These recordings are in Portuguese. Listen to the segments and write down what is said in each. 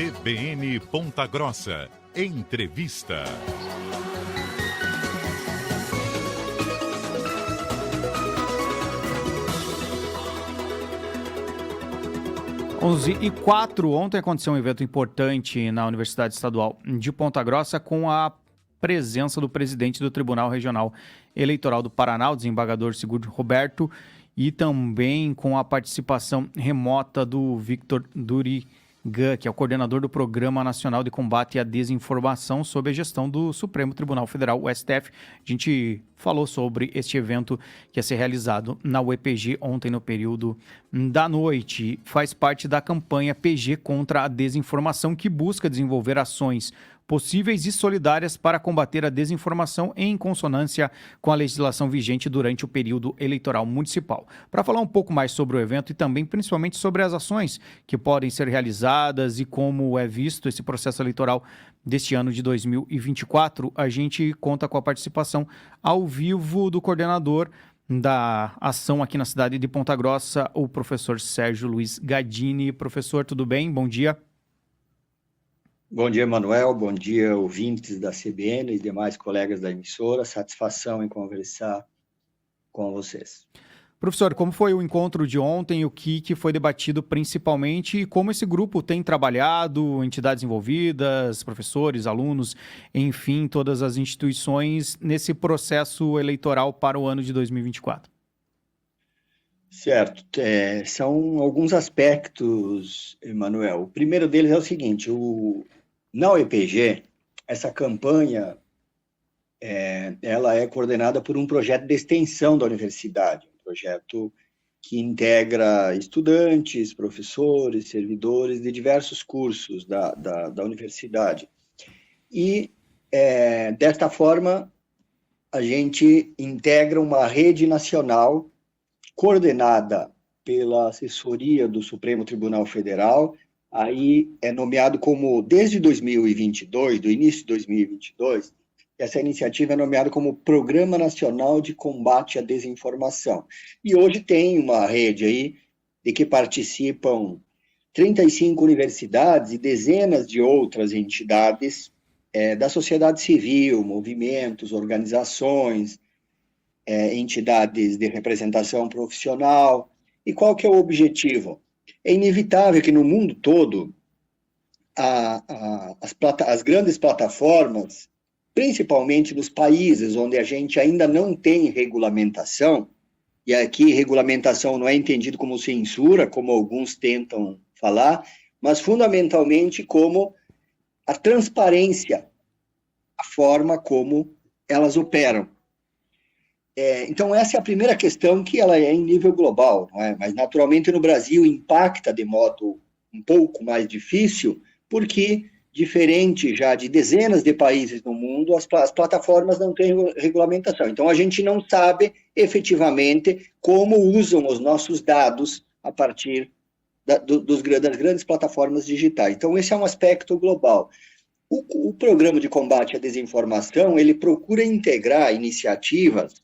CBN Ponta Grossa. Entrevista. Onze e 4, ontem aconteceu um evento importante na Universidade Estadual de Ponta Grossa com a presença do presidente do Tribunal Regional Eleitoral do Paraná, o desembargador Sigurd Roberto, e também com a participação remota do Victor Durigan, que é o coordenador do Programa Nacional de Combate à Desinformação sob a gestão do Supremo Tribunal Federal, o STF. A gente falou sobre este evento que ia ser realizado na UEPG ontem no período da noite. Faz parte da campanha PG contra a desinformação, que busca desenvolver ações possíveis e solidárias para combater a desinformação em consonância com a legislação vigente durante o período eleitoral municipal. Para falar um pouco mais sobre o evento e também principalmente sobre as ações que podem ser realizadas e como é visto esse processo eleitoral deste ano de 2024, a gente conta com a participação ao vivo do coordenador da ação aqui na cidade de Ponta Grossa, o professor Sérgio Luiz Gadini. Professor, tudo bem? Bom dia. Bom dia, Manuel. Bom dia, ouvintes da CBN e demais colegas da emissora. Satisfação em conversar com vocês. Professor, como foi o encontro de ontem, o que foi debatido principalmente e como esse grupo tem trabalhado, entidades envolvidas, professores, alunos, enfim, todas as instituições nesse processo eleitoral para o ano de 2024? Certo. São alguns aspectos, Emanuel. O primeiro deles é o seguinte, na UEPG, essa campanha ela é coordenada por um projeto de extensão da universidade, um projeto que integra estudantes, professores, servidores de diversos cursos da universidade. E, desta forma, a gente integra uma rede nacional coordenada pela assessoria do Supremo Tribunal Federal. Aí é nomeado como, desde 2022, do início de 2022, essa iniciativa é nomeada como Programa Nacional de Combate à Desinformação. E hoje tem uma rede aí de que participam 35 universidades e dezenas de outras entidades da sociedade civil, movimentos, organizações, entidades de representação profissional. E qual que é o objetivo? É inevitável que no mundo todo as grandes plataformas, principalmente nos países onde a gente ainda não tem regulamentação, e aqui regulamentação não é entendido como censura, como alguns tentam falar, mas fundamentalmente como a transparência, a forma como elas operam. Então, essa é a primeira questão, que ela é em nível global, não é? Mas, naturalmente, no Brasil impacta de modo um pouco mais difícil, porque, diferente já de dezenas de países no mundo, as plataformas não têm regulamentação. Então, a gente não sabe, efetivamente, como usam os nossos dados a partir das grandes plataformas digitais. Então, esse é um aspecto global. O Programa de Combate à Desinformação, ele procura integrar iniciativas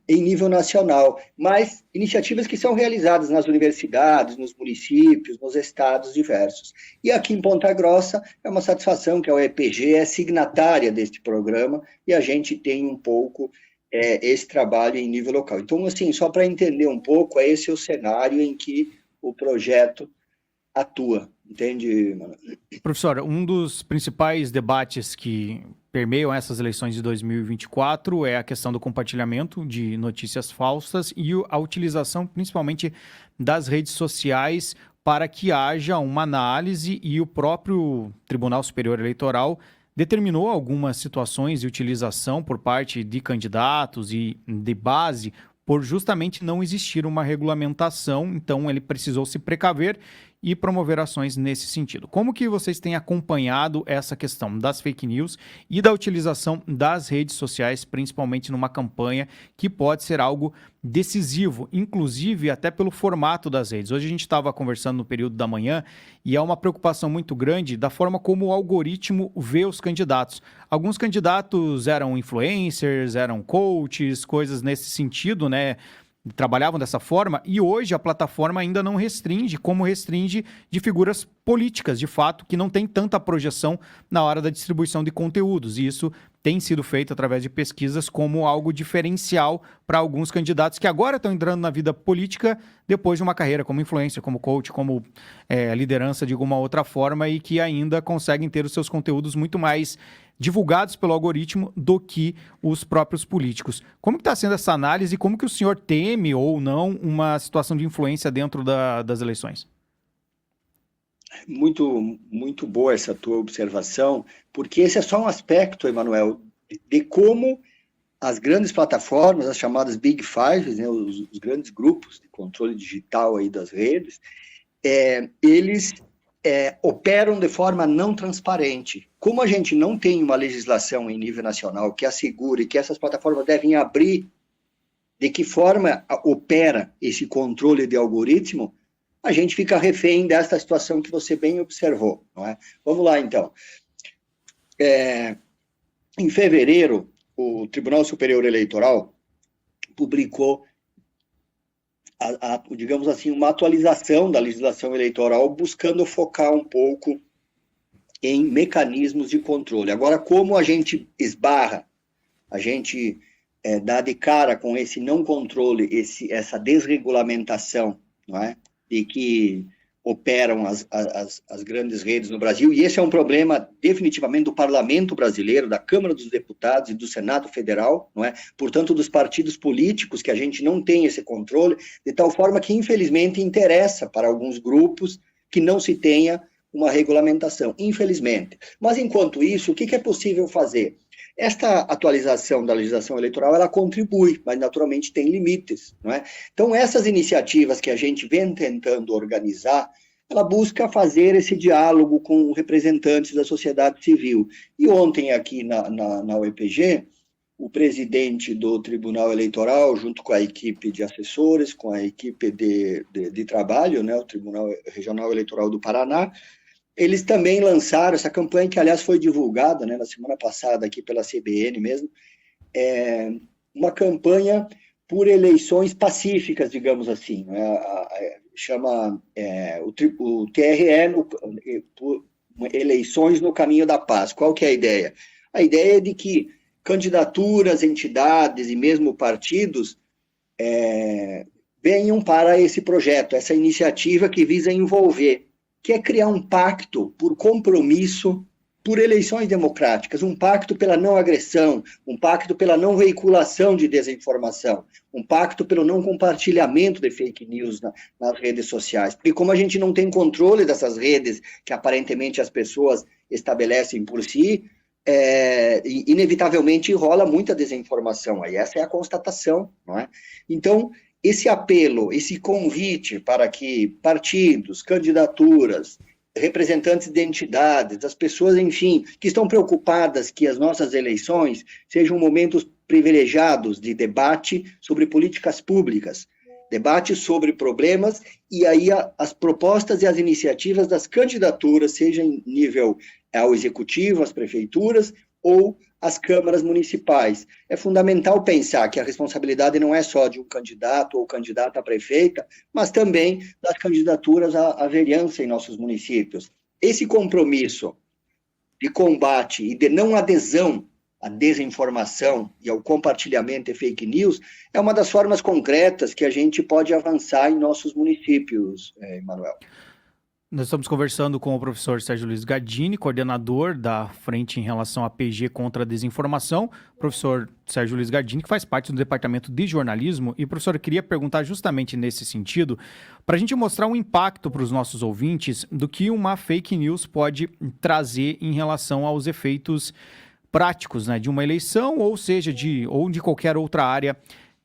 em nível nacional, mas iniciativas que são realizadas nas universidades, nos municípios, nos estados diversos. E aqui em Ponta Grossa é uma satisfação que a UEPG é signatária deste programa e a gente tem um pouco esse trabalho em nível local. Então, assim, só para entender um pouco, esse é o cenário em que o projeto atua. Entende, mano? Professor, um dos principais debates que permeiam essas eleições de 2024 é a questão do compartilhamento de notícias falsas e a utilização, principalmente, das redes sociais para que haja uma análise, e o próprio Tribunal Superior Eleitoral determinou algumas situações de utilização por parte de candidatos e de base por justamente não existir uma regulamentação. Então ele precisou se precaver e promover ações nesse sentido. Como que vocês têm acompanhado essa questão das fake news e da utilização das redes sociais, principalmente numa campanha que pode ser algo decisivo, inclusive até pelo formato das redes? Hoje a gente estava conversando no período da manhã e há uma preocupação muito grande da forma como o algoritmo vê os candidatos. Alguns candidatos eram influencers, eram coaches, coisas nesse sentido, né? trabalhavam dessa forma, e hoje a plataforma ainda não restringe, como restringe de figuras políticas, de fato, que não tem tanta projeção na hora da distribuição de conteúdos. E isso tem sido feito através de pesquisas como algo diferencial para alguns candidatos que agora estão entrando na vida política depois de uma carreira como influencer, como coach, como liderança de alguma outra forma, e que ainda conseguem ter os seus conteúdos muito mais divulgados pelo algoritmo do que os próprios políticos. Como está sendo essa análise e como que o senhor teme ou não uma situação de influência dentro das eleições? Muito, muito boa essa tua observação, porque esse é só um aspecto, Emanuel, de como as grandes plataformas, as chamadas Big Five, né, os grandes grupos de controle digital aí das redes, eles operam de forma não transparente. Como a gente não tem uma legislação em nível nacional que assegure que essas plataformas devem abrir de que forma opera esse controle de algoritmo, a gente fica refém dessa situação que você bem observou, não é? Vamos lá, então. Em fevereiro, o Tribunal Superior Eleitoral publicou digamos assim, uma atualização da legislação eleitoral, buscando focar um pouco em mecanismos de controle. Agora, como a gente esbarra, a gente dá de cara com esse não controle, essa desregulamentação, não é? De que operam as grandes redes no Brasil, e esse é um problema definitivamente do Parlamento brasileiro, da Câmara dos Deputados e do Senado Federal, não é? Portanto, dos partidos políticos, que a gente não tem esse controle, de tal forma que, infelizmente, interessa para alguns grupos que não se tenha uma regulamentação, infelizmente. Mas, enquanto isso, o que é possível fazer? Esta atualização da legislação eleitoral, ela contribui, mas naturalmente tem limites, não é? Então, essas iniciativas que a gente vem tentando organizar, ela busca fazer esse diálogo com representantes da sociedade civil. E ontem aqui na UEPG, o presidente do Tribunal Eleitoral, junto com a equipe de assessores, com a equipe de trabalho, né, o Tribunal Regional Eleitoral do Paraná, eles também lançaram essa campanha, que aliás foi divulgada, né, na semana passada aqui pela CBN mesmo, uma campanha por eleições pacíficas, digamos assim, né, chama o TRE, por eleições no caminho da paz. Qual que é a ideia? A ideia é de que candidaturas, entidades e mesmo partidos venham para esse projeto, essa iniciativa que visa envolver, que é criar um pacto por compromisso, por eleições democráticas, um pacto pela não agressão, um pacto pela não veiculação de desinformação, um pacto pelo não compartilhamento de fake news nas redes sociais. Porque como a gente não tem controle dessas redes que aparentemente as pessoas estabelecem por si, inevitavelmente rola muita desinformação. Aí essa é a constatação, não é? Então, esse apelo, esse convite para que partidos, candidaturas, representantes de entidades, as pessoas, enfim, que estão preocupadas que as nossas eleições sejam momentos privilegiados de debate sobre políticas públicas, debate sobre problemas, e aí as propostas e as iniciativas das candidaturas, seja em nível ao executivo, às prefeituras, ou as câmaras municipais. É fundamental pensar que a responsabilidade não é só de um candidato ou candidata a prefeita, mas também das candidaturas à vereança em nossos municípios. Esse compromisso de combate e de não adesão à desinformação e ao compartilhamento de fake news é uma das formas concretas que a gente pode avançar em nossos municípios, Emanuel. Nós estamos conversando com o professor Sérgio Luiz Gardini, coordenador da Frente em relação à PG contra a Desinformação. Professor Sérgio Luiz Gardini, que faz parte do Departamento de Jornalismo. E, professor, eu queria perguntar justamente nesse sentido, para a gente mostrar um impacto para os nossos ouvintes do que uma fake news pode trazer em relação aos efeitos práticos, né, de uma eleição, ou seja, de qualquer outra área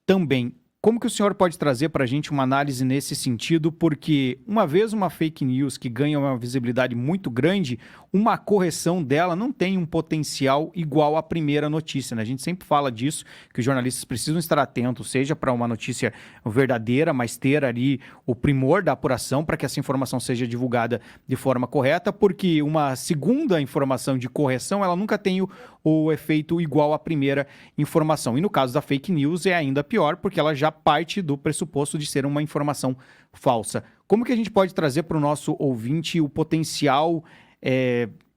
também. Como que o senhor pode trazer para a gente uma análise nesse sentido? Porque uma vez uma fake news que ganha uma visibilidade muito grande, uma correção dela não tem um potencial igual à primeira notícia, né? A gente sempre fala disso, que os jornalistas precisam estar atentos, seja para uma notícia verdadeira, mas ter ali o primor da apuração para que essa informação seja divulgada de forma correta, porque uma segunda informação de correção, ela nunca tem o efeito igual à primeira informação. E no caso da fake news é ainda pior, porque ela já já parte do pressuposto de ser uma informação falsa. Como que a gente pode trazer para o nosso ouvinte o potencial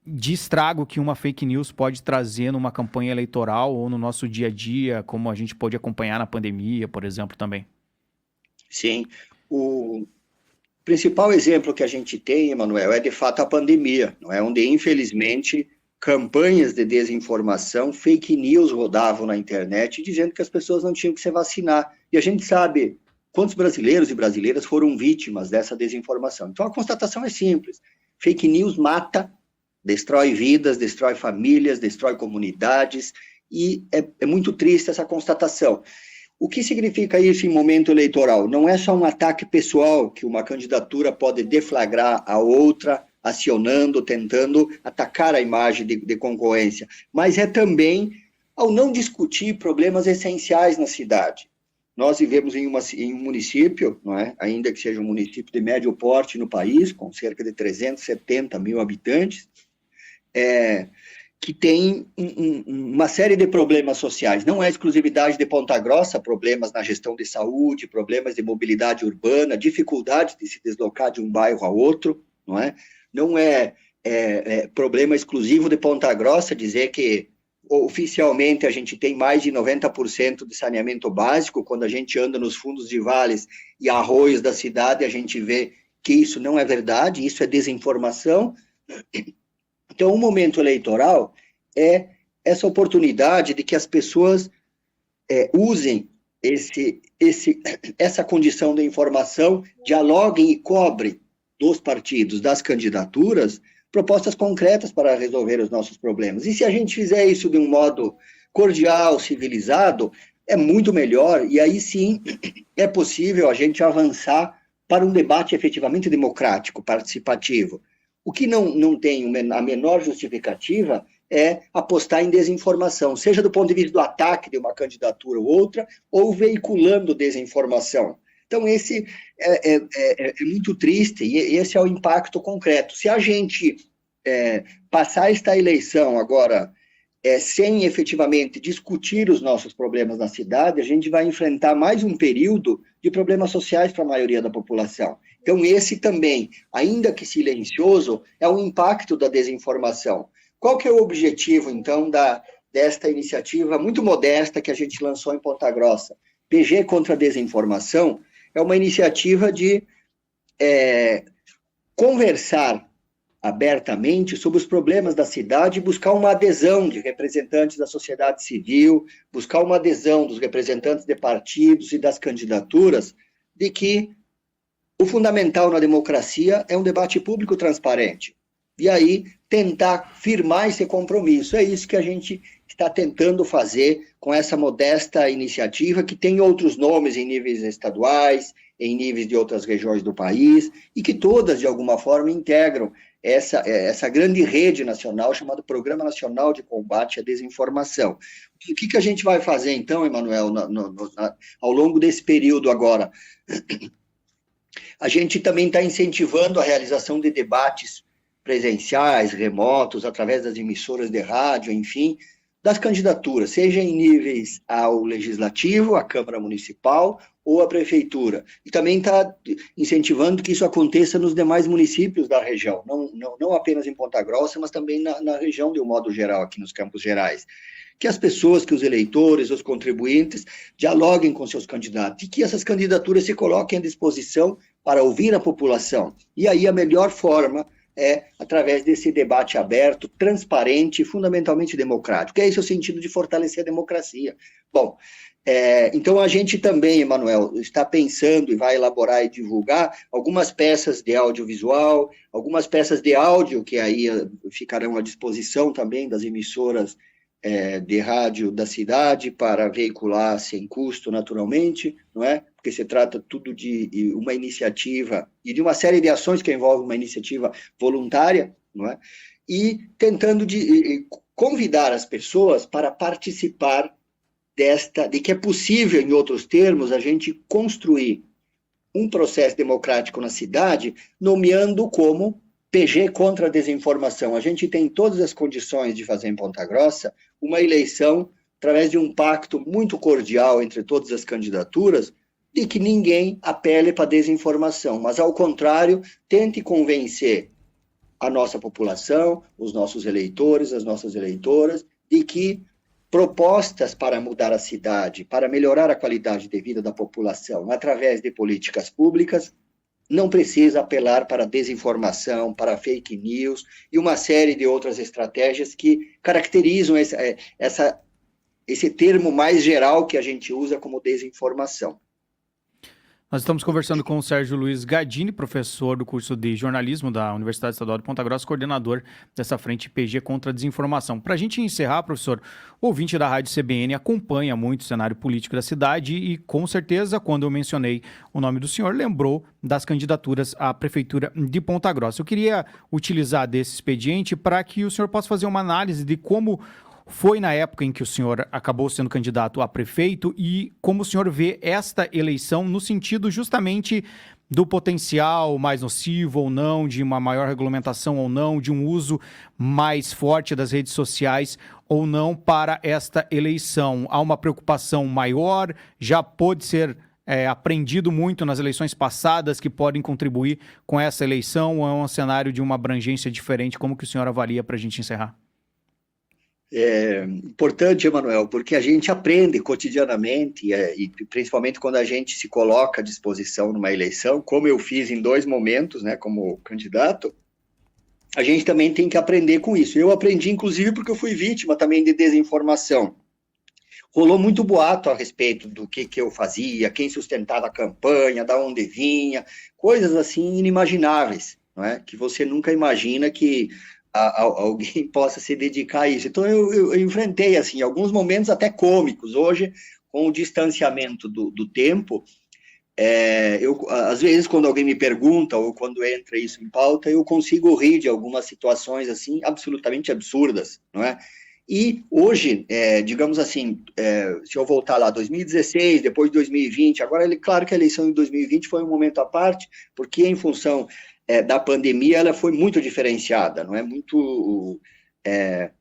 de estrago que uma fake news pode trazer numa campanha eleitoral ou no nosso dia a dia, como a gente pode acompanhar na pandemia, por exemplo, também? Sim, o principal exemplo que a gente tem, Emanuel, é de fato a pandemia, não é? Onde, infelizmente, campanhas de desinformação, fake news rodavam na internet dizendo que as pessoas não tinham que se vacinar. E a gente sabe quantos brasileiros e brasileiras foram vítimas dessa desinformação. Então, a constatação é simples. Fake news mata, destrói vidas, destrói famílias, destrói comunidades, e é muito triste essa constatação. O que significa isso em momento eleitoral? Não é só um ataque pessoal que uma candidatura pode deflagrar a outra, acionando, tentando atacar a imagem de concorrência, mas é também ao não discutir problemas essenciais na cidade. Nós vivemos em um município, não é? Ainda que seja um município de médio porte no país, com cerca de 370 mil habitantes, que tem uma série de problemas sociais. Não é exclusividade de Ponta Grossa, problemas na gestão de saúde, problemas de mobilidade urbana, dificuldade de se deslocar de um bairro a outro, não é? Não é problema exclusivo de Ponta Grossa dizer que oficialmente a gente tem mais de 90% de saneamento básico. Quando a gente anda nos fundos de vales e arroios da cidade, a gente vê que isso não é verdade, isso é desinformação. Então, o momento eleitoral é essa oportunidade de que as pessoas usem essa condição de informação, dialoguem e cobrem dos partidos, das candidaturas, propostas concretas para resolver os nossos problemas. E se a gente fizer isso de um modo cordial, civilizado, é muito melhor, e aí sim é possível a gente avançar para um debate efetivamente democrático, participativo. O que não tem a menor justificativa é apostar em desinformação, seja do ponto de vista do ataque de uma candidatura ou outra, ou veiculando desinformação. Então, esse é muito triste, e esse é o impacto concreto. Se a gente passar esta eleição agora sem efetivamente discutir os nossos problemas na cidade, a gente vai enfrentar mais um período de problemas sociais para a maioria da população. Então, esse também, ainda que silencioso, é um impacto da desinformação. Qual que é o objetivo, então, desta iniciativa muito modesta que a gente lançou em Ponta Grossa? PG contra a Desinformação é uma iniciativa de conversar abertamente sobre os problemas da cidade e buscar uma adesão de representantes da sociedade civil, buscar uma adesão dos representantes de partidos e das candidaturas, de que o fundamental na democracia é um debate público transparente. E aí, tentar firmar esse compromisso. É isso que a gente está tentando fazer com essa modesta iniciativa, que tem outros nomes em níveis estaduais, em níveis de outras regiões do país, e que todas, de alguma forma, integram essa grande rede nacional chamada Programa Nacional de Combate à Desinformação. O que a gente vai fazer, então, Emanuel, ao longo desse período agora? A gente também está incentivando a realização de debates presenciais, remotos, através das emissoras de rádio, enfim, das candidaturas, seja em níveis ao Legislativo, à Câmara Municipal ou à Prefeitura. E também está incentivando que isso aconteça nos demais municípios da região, não apenas em Ponta Grossa, mas também na região de um modo geral, aqui nos Campos Gerais. Que as pessoas, que os eleitores, os contribuintes, dialoguem com seus candidatos e que essas candidaturas se coloquem à disposição para ouvir a população. E aí a melhor forma é através desse debate aberto, transparente e fundamentalmente democrático. Esse é o sentido de fortalecer a democracia. Bom, então a gente também, Emanuel, está pensando e vai elaborar e divulgar algumas peças de audiovisual, algumas peças de áudio que aí ficarão à disposição também das emissoras de rádio da cidade para veicular sem custo, naturalmente, não é? Porque se trata tudo de uma iniciativa e de uma série de ações que envolvem uma iniciativa voluntária, não é? E tentando convidar as pessoas para participar de que é possível, em outros termos, a gente construir um processo democrático na cidade, nomeando como PG contra a desinformação. A gente tem todas as condições de fazer em Ponta Grossa uma eleição através de um pacto muito cordial entre todas as candidaturas, de que ninguém apele para desinformação, mas, ao contrário, tente convencer a nossa população, os nossos eleitores, as nossas eleitoras, de que propostas para mudar a cidade, para melhorar a qualidade de vida da população, através de políticas públicas, não precisa apelar para desinformação, para fake news e uma série de outras estratégias que caracterizam esse termo mais geral que a gente usa como desinformação. Nós estamos conversando com o Sérgio Luiz Gadini, professor do curso de jornalismo da Universidade Estadual de Ponta Grossa, coordenador dessa frente PG contra a desinformação. Para a gente encerrar, professor, o ouvinte da Rádio CBN acompanha muito o cenário político da cidade e, com certeza, quando eu mencionei o nome do senhor, lembrou das candidaturas à Prefeitura de Ponta Grossa. Eu queria utilizar desse expediente para que o senhor possa fazer uma análise de como foi na época em que o senhor acabou sendo candidato a prefeito e como o senhor vê esta eleição no sentido justamente do potencial mais nocivo ou não, de uma maior regulamentação ou não, de um uso mais forte das redes sociais ou não para esta eleição. Há uma preocupação maior, já pôde ser aprendido muito nas eleições passadas que podem contribuir com essa eleição ou é um cenário de uma abrangência diferente? Como que o senhor avalia para a gente encerrar? É importante, Emanuel, porque a gente aprende cotidianamente, e principalmente quando a gente se coloca à disposição numa eleição, como eu fiz em 2 momentos, né, como candidato, a gente também tem que aprender com isso. Eu aprendi, inclusive, porque eu fui vítima também de desinformação. Rolou muito boato a respeito do que eu fazia, quem sustentava a campanha, da onde vinha, coisas assim inimagináveis, não é? Que você nunca imagina que alguém possa se dedicar a isso. Então, eu enfrentei, assim, alguns momentos até cômicos. Hoje, com o distanciamento do tempo, às vezes, quando alguém me pergunta, ou quando entra isso em pauta, eu consigo rir de algumas situações, assim, absolutamente absurdas, não é? E hoje, digamos assim, se eu voltar lá, 2016, depois de 2020, agora, claro que a eleição de 2020 foi um momento à parte, porque em função da pandemia, ela foi muito diferenciada, não é?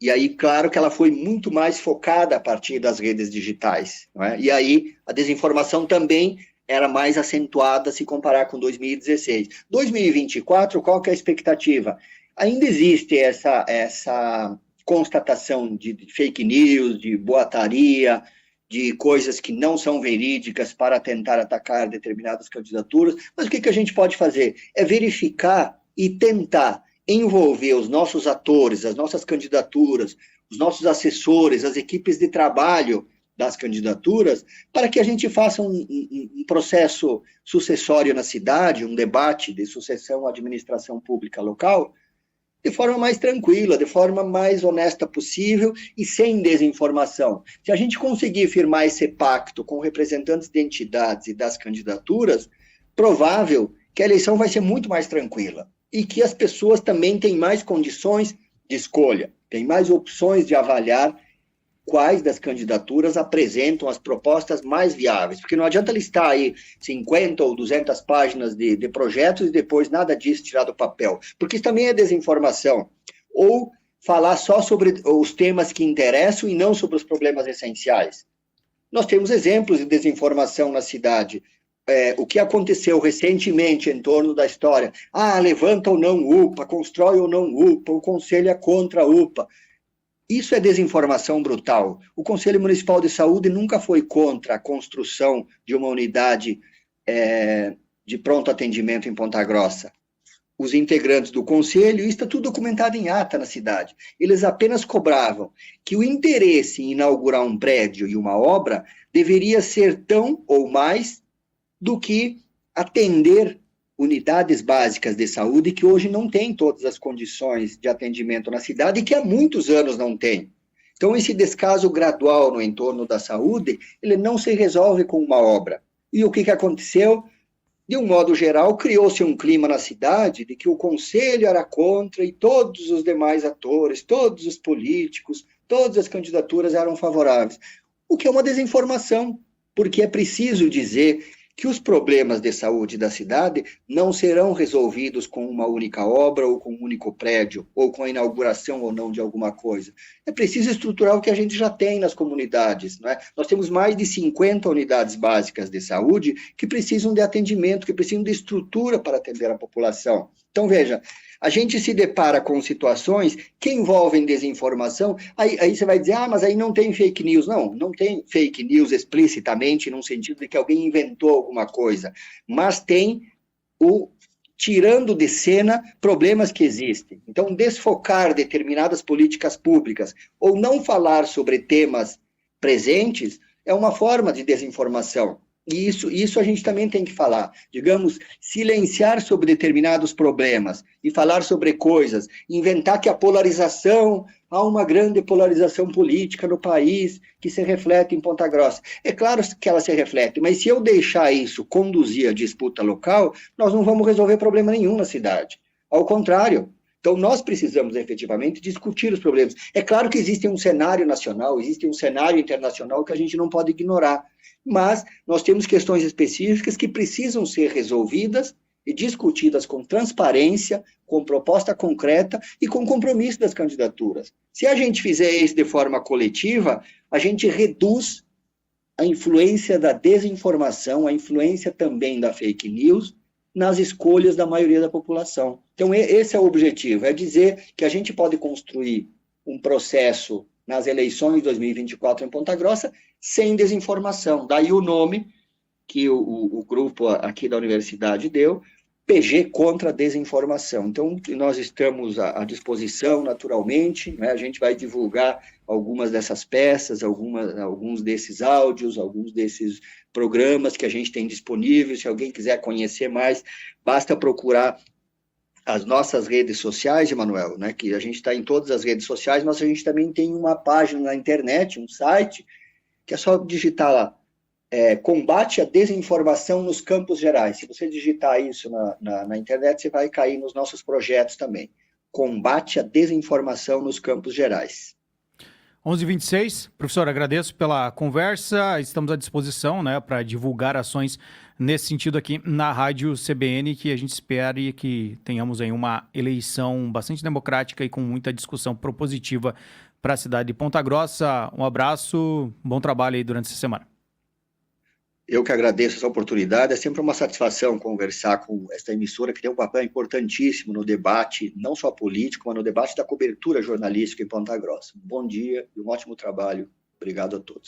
E aí, claro que ela foi muito mais focada a partir das redes digitais, não é? E aí, a desinformação também era mais acentuada se comparar com 2016. 2024, qual que é a expectativa? Ainda existe essa constatação de fake news, de boataria, de coisas que não são verídicas para tentar atacar determinadas candidaturas, mas o que a gente pode fazer? É verificar e tentar envolver os nossos atores, as nossas candidaturas, os nossos assessores, as equipes de trabalho das candidaturas, para que a gente faça um processo sucessório na cidade, um debate de sucessão à administração pública local, de forma mais tranquila, de forma mais honesta possível e sem desinformação. Se a gente conseguir firmar esse pacto com representantes de entidades e das candidaturas, provável que a eleição vai ser muito mais tranquila e que as pessoas também têm mais condições de escolha, têm mais opções de avaliar quais das candidaturas apresentam as propostas mais viáveis, porque não adianta listar aí 50 ou 200 páginas de projetos e depois nada disso tirar do papel, porque isso também é desinformação, ou falar só sobre os temas que interessam e não sobre os problemas essenciais. Nós temos exemplos de desinformação na cidade. O que aconteceu recentemente em torno da história, levanta ou não UPA, constrói ou não UPA, o conselho é contra a UPA. Isso é desinformação brutal. O Conselho Municipal de Saúde nunca foi contra a construção de uma unidade de pronto atendimento em Ponta Grossa. Os integrantes do Conselho, isso está tudo documentado em ata na cidade, eles apenas cobravam que o interesse em inaugurar um prédio e uma obra deveria ser tão ou mais do que atender unidades básicas de saúde que hoje não têm todas as condições de atendimento na cidade e que há muitos anos não tem. Então, esse descaso gradual no entorno da saúde, ele não se resolve com uma obra. E o que aconteceu? De um modo geral, criou-se um clima na cidade de que o conselho era contra e todos os demais atores, todos os políticos, todas as candidaturas eram favoráveis. O que é uma desinformação, porque é preciso dizer que os problemas de saúde da cidade não serão resolvidos com uma única obra ou com um único prédio, ou com a inauguração ou não de alguma coisa. É preciso estruturar o que a gente já tem nas comunidades, não é? Nós temos mais de 50 unidades básicas de saúde que precisam de atendimento, que precisam de estrutura para atender a população. Então, veja, a gente se depara com situações que envolvem desinformação, aí você vai dizer, mas aí não tem fake news. Não tem fake news explicitamente, no sentido de que alguém inventou alguma coisa, mas tem tirando de cena problemas que existem. Então, desfocar determinadas políticas públicas ou não falar sobre temas presentes é uma forma de desinformação. E isso a gente também tem que falar. Digamos, silenciar sobre determinados problemas e falar sobre coisas, inventar que a polarização, há uma grande polarização política no país que se reflete em Ponta Grossa. É claro que ela se reflete, mas se eu deixar isso conduzir a disputa local, nós não vamos resolver problema nenhum na cidade. Ao contrário. Então, nós precisamos efetivamente discutir os problemas. É claro que existe um cenário nacional, existe um cenário internacional que a gente não pode ignorar, mas nós temos questões específicas que precisam ser resolvidas e discutidas com transparência, com proposta concreta e com compromisso das candidaturas. Se a gente fizer isso de forma coletiva, a gente reduz a influência da desinformação, a influência também da fake news nas escolhas da maioria da população. Então, esse é o objetivo, é dizer que a gente pode construir um processo nas eleições de 2024 em Ponta Grossa sem desinformação. Daí o nome que o grupo aqui da universidade deu, PG contra a desinformação. Então, nós estamos à disposição, naturalmente, né? A gente vai divulgar algumas dessas peças, alguns desses áudios, alguns desses programas que a gente tem disponíveis. Se alguém quiser conhecer mais, basta procurar as nossas redes sociais, Emanuel, né? Que a gente está em todas as redes sociais, mas a gente também tem uma página na internet, um site, que é só digitar lá, combate à desinformação nos Campos Gerais. Se você digitar isso na internet, você vai cair nos nossos projetos também. Combate à desinformação nos Campos Gerais. 11h26, professor, agradeço pela conversa, estamos à disposição, né, para divulgar ações nesse sentido aqui na Rádio CBN, que a gente espere que tenhamos aí uma eleição bastante democrática e com muita discussão propositiva para a cidade de Ponta Grossa. Um abraço, bom trabalho aí durante essa semana. Eu que agradeço essa oportunidade, é sempre uma satisfação conversar com esta emissora que tem um papel importantíssimo no debate, não só político, mas no debate da cobertura jornalística em Ponta Grossa. Um bom dia e um ótimo trabalho. Obrigado a todos.